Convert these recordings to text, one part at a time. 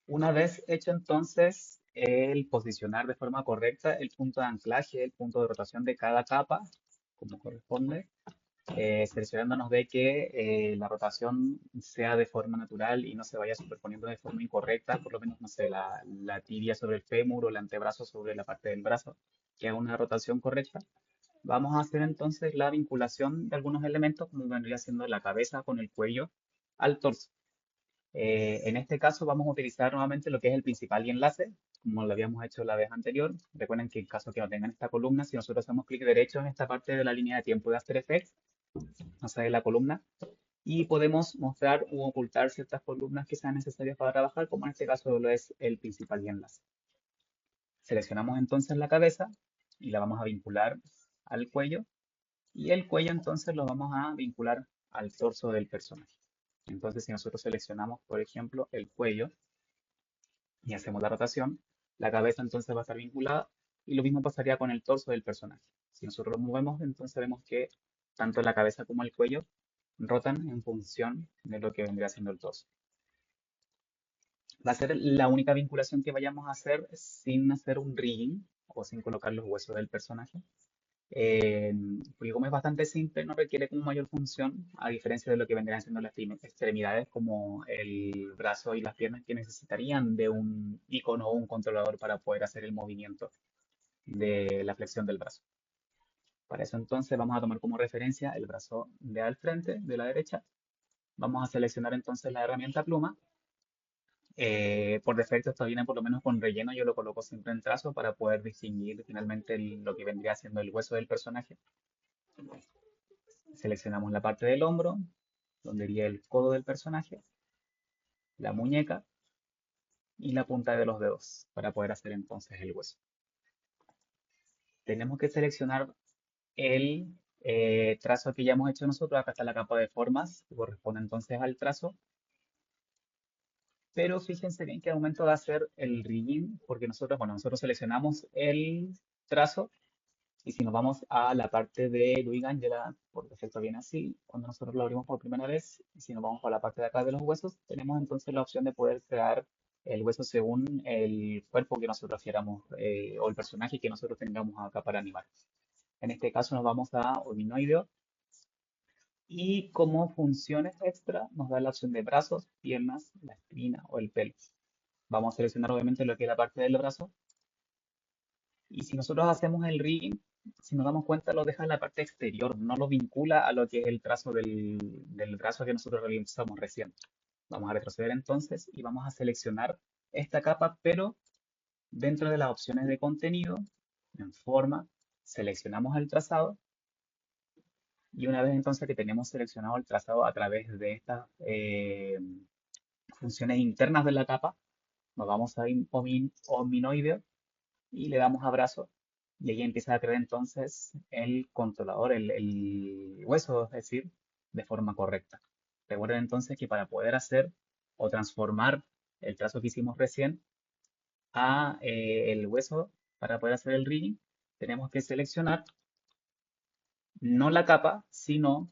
Una vez hecho entonces el posicionar de forma correcta el punto de anclaje, el punto de rotación de cada capa, como corresponde, seleccionándonos de que la rotación sea de forma natural y no se vaya superponiendo de forma incorrecta, por lo menos, no sé, la tibia sobre el fémur o el antebrazo sobre la parte del brazo, que haga una rotación correcta. Vamos a hacer entonces la vinculación de algunos elementos, como vendría siendo la cabeza con el cuello al torso. En este caso vamos a utilizar nuevamente lo que es el principal y enlace, como lo habíamos hecho la vez anterior. Recuerden que en caso que no tengan esta columna, si nosotros hacemos clic derecho en esta parte de la línea de tiempo de After Effects, nos sale la columna y podemos mostrar u ocultar ciertas columnas que sean necesarias para trabajar, como en este caso lo es el principal y enlace. Seleccionamos entonces la cabeza y la vamos a vincular al cuello y el cuello entonces lo vamos a vincular al torso del personaje. Entonces si nosotros seleccionamos, por ejemplo, el cuello, y hacemos la rotación, la cabeza entonces va a estar vinculada y lo mismo pasaría con el torso del personaje. Si nosotros lo movemos, entonces vemos que tanto la cabeza como el cuello rotan en función de lo que vendría siendo el torso. Va a ser la única vinculación que vayamos a hacer sin hacer un rigging o sin colocar los huesos del personaje. Eh, Porque como es bastante simple, no requiere como mayor función, a diferencia de lo que vendrían siendo las extremidades como el brazo y las piernas que necesitarían de un icono o un controlador para poder hacer el movimiento de la flexión del brazo. Para eso entonces vamos a tomar como referencia el brazo de al frente, de la derecha. Vamos a seleccionar entonces la herramienta pluma. Por defecto esto viene por lo menos con relleno, yo lo coloco siempre en trazo para poder distinguir finalmente lo que vendría siendo el hueso del personaje. Seleccionamos la parte del hombro, donde iría el codo del personaje, la muñeca y la punta de los dedos para poder hacer entonces el hueso. Tenemos que seleccionar el trazo que ya hemos hecho nosotros. Acá está la capa de formas que corresponde entonces al trazo. Pero fíjense bien que al momento de hacer el rigging, porque nosotros, bueno, nosotros seleccionamos el trazo y si nos vamos a la parte de Luis Angela, por defecto viene así, cuando nosotros lo abrimos por primera vez, y si nos vamos a la parte de acá de los huesos, tenemos entonces la opción de poder crear el hueso según el cuerpo que nosotros queramos o el personaje que nosotros tengamos acá para animar. En este caso nos vamos a hominoideo y como funciones extra nos da la opción de brazos, piernas, la espina o el pelo. Vamos a seleccionar obviamente lo que es la parte del brazo y si nosotros hacemos el rigging, si nos damos cuenta, lo deja en la parte exterior, no lo vincula a lo que es el trazo del brazo que nosotros realizamos recién. Vamos a retroceder entonces y vamos a seleccionar esta capa, pero dentro de las opciones de contenido, en forma, seleccionamos el trazado y una vez entonces que tenemos seleccionado el trazado a través de estas funciones internas de la capa, nos vamos a hominoideo y le damos a brazo y ahí empieza a crear entonces el controlador, el hueso, es decir, de forma correcta. Recuerden entonces que para poder hacer o transformar el trazo que hicimos recién a el hueso, para poder hacer el rigging, tenemos que seleccionar no la capa, sino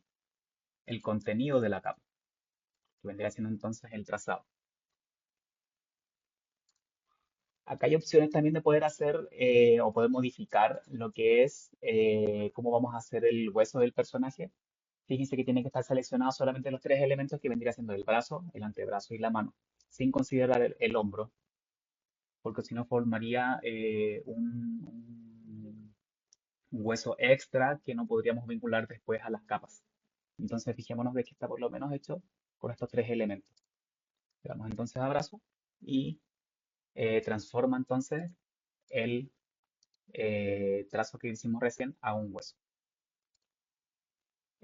el contenido de la capa, que vendría siendo entonces el trazado. Acá hay opciones también de poder hacer o poder modificar lo que es cómo vamos a hacer el hueso del personaje. Fíjense que tiene que estar seleccionado solamente los tres elementos que vendría siendo el brazo, el antebrazo y la mano, sin considerar el hombro, porque si no formaría un hueso extra que no podríamos vincular después a las capas. Entonces fijémonos de que está por lo menos hecho con estos tres elementos. Le damos entonces a brazo y transforma entonces el trazo que hicimos recién a un hueso.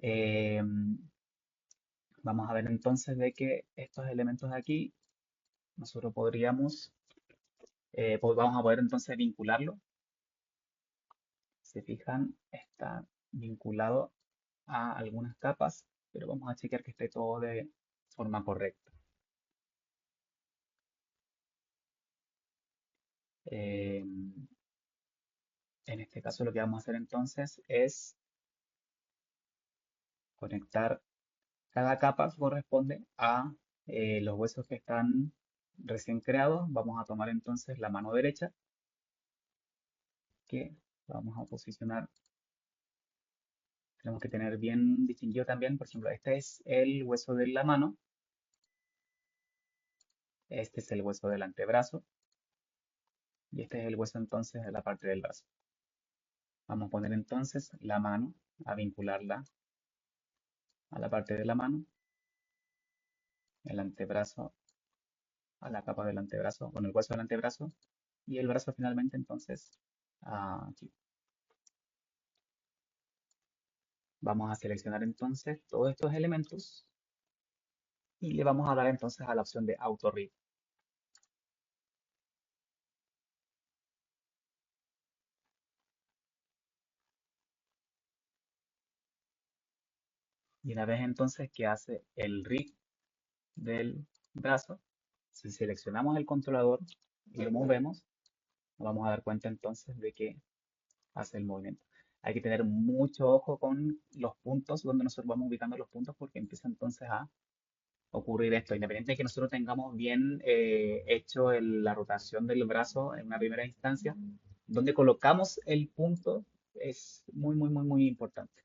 Eh, Vamos a ver entonces de que estos elementos de aquí nosotros podríamos, pues vamos a poder entonces vincularlo. Se fijan, está vinculado a algunas capas, pero vamos a chequear que esté todo de forma correcta. Eh, en este caso lo que vamos a hacer entonces es conectar cada capa que corresponde a los huesos que están recién creado, vamos a tomar entonces la mano derecha, que vamos a posicionar. Tenemos que tener bien distinguido también, por ejemplo, este es el hueso de la mano, este es el hueso del antebrazo y este es el hueso entonces de la parte del brazo. Vamos a poner entonces la mano, a vincularla a la parte de la mano, el antebrazo a la capa del antebrazo, con el hueso del antebrazo y el brazo finalmente entonces aquí. Vamos a seleccionar entonces todos estos elementos y le vamos a dar entonces a la opción de Auto Read. Y una vez entonces que hace el read del brazo, si seleccionamos el controlador y lo movemos, nos vamos a dar cuenta entonces de que hace el movimiento. Hay que tener mucho ojo con los puntos, donde nosotros vamos ubicando los puntos, porque empieza entonces a ocurrir esto. Independiente de que nosotros tengamos bien hecho la rotación del brazo en una primera instancia, donde colocamos el punto es muy, muy, muy, muy importante.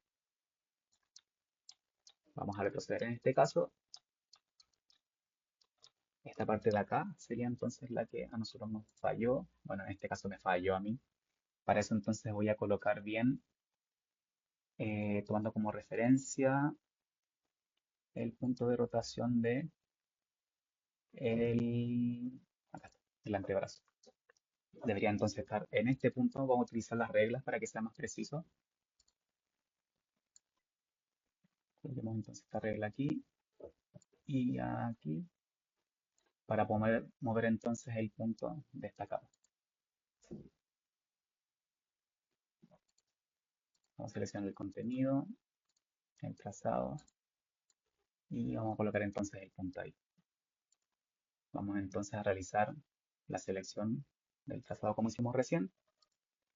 Vamos a retroceder en este caso. Esta parte de acá sería entonces la que a nosotros nos falló. Bueno, en este caso me falló a mí. Para eso entonces voy a colocar bien, tomando como referencia el punto de rotación de acá está, el antebrazo. Debería entonces estar en este punto. Vamos a utilizar las reglas para que sea más preciso. Coloquemos entonces esta regla aquí y aquí para poder mover entonces el punto de esta capa. Vamos a seleccionar el contenido, el trazado y vamos a colocar entonces el punto ahí. Vamos entonces a realizar la selección del trazado como hicimos recién.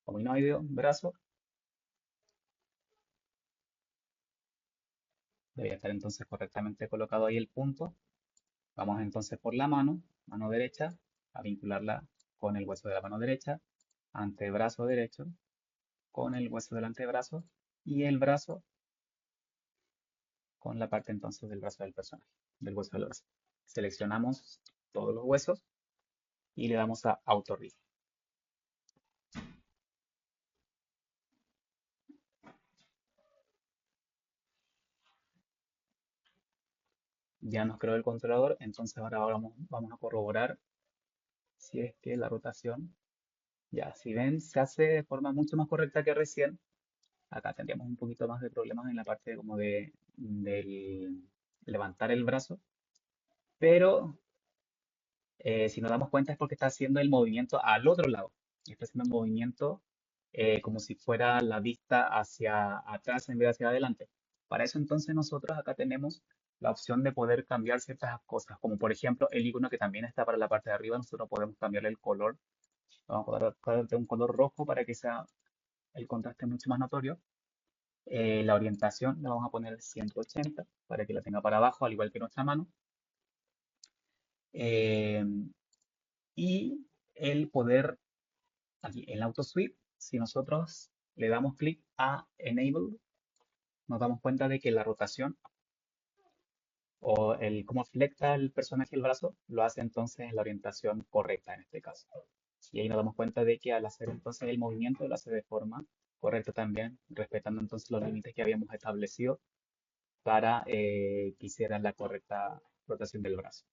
Hominoideo, brazo. Debería estar entonces correctamente colocado ahí el punto. Vamos entonces por la mano, mano derecha, a vincularla con el hueso de la mano derecha, antebrazo derecho, con el hueso del antebrazo y el brazo con la parte entonces del brazo del personaje, del hueso del brazo. Seleccionamos todos los huesos y le damos a Auto Read. Ya nos creó el controlador, entonces ahora vamos a corroborar si es que la rotación, ya, si ven, se hace de forma mucho más correcta que recién. Acá tendríamos un poquito más de problemas en la parte como del levantar el brazo, pero si nos damos cuenta es porque está haciendo el movimiento al otro lado. Está haciendo el movimiento como si fuera la vista hacia atrás en vez de hacia adelante. Para eso entonces nosotros acá tenemos la opción de poder cambiar ciertas cosas, como por ejemplo el icono que también está para la parte de arriba, nosotros podemos cambiarle el color. Vamos a poder de un color rojo para que sea el contraste mucho más notorio. La orientación la vamos a poner 180 para que la tenga para abajo, al igual que nuestra mano. Eh, y el poder, aquí en Auto Sweep, si nosotros le damos clic a Enable, nos damos cuenta de que la rotación o el cómo flecta el personaje el brazo lo hace entonces en la orientación correcta en este caso. Y ahí nos damos cuenta de que al hacer entonces el movimiento lo hace de forma correcta también, respetando entonces los límites que habíamos establecido para que hiciera la correcta rotación del brazo.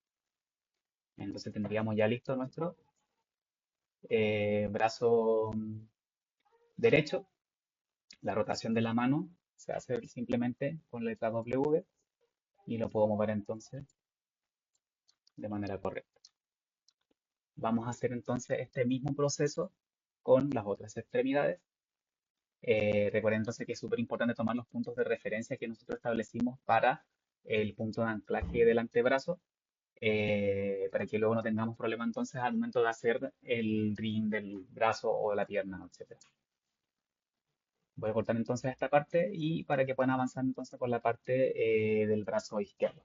Entonces tendríamos ya listo nuestro brazo derecho. La rotación de la mano se hace simplemente con la letra W y lo puedo mover entonces de manera correcta. Vamos a hacer entonces este mismo proceso con las otras extremidades. Recuerden entonces que es súper importante tomar los puntos de referencia que nosotros establecimos para el punto de anclaje del antebrazo, para que luego no tengamos problema entonces al momento de hacer el ring del brazo o de la pierna, etc. Voy a cortar entonces esta parte y para que puedan avanzar entonces por la parte del brazo izquierdo.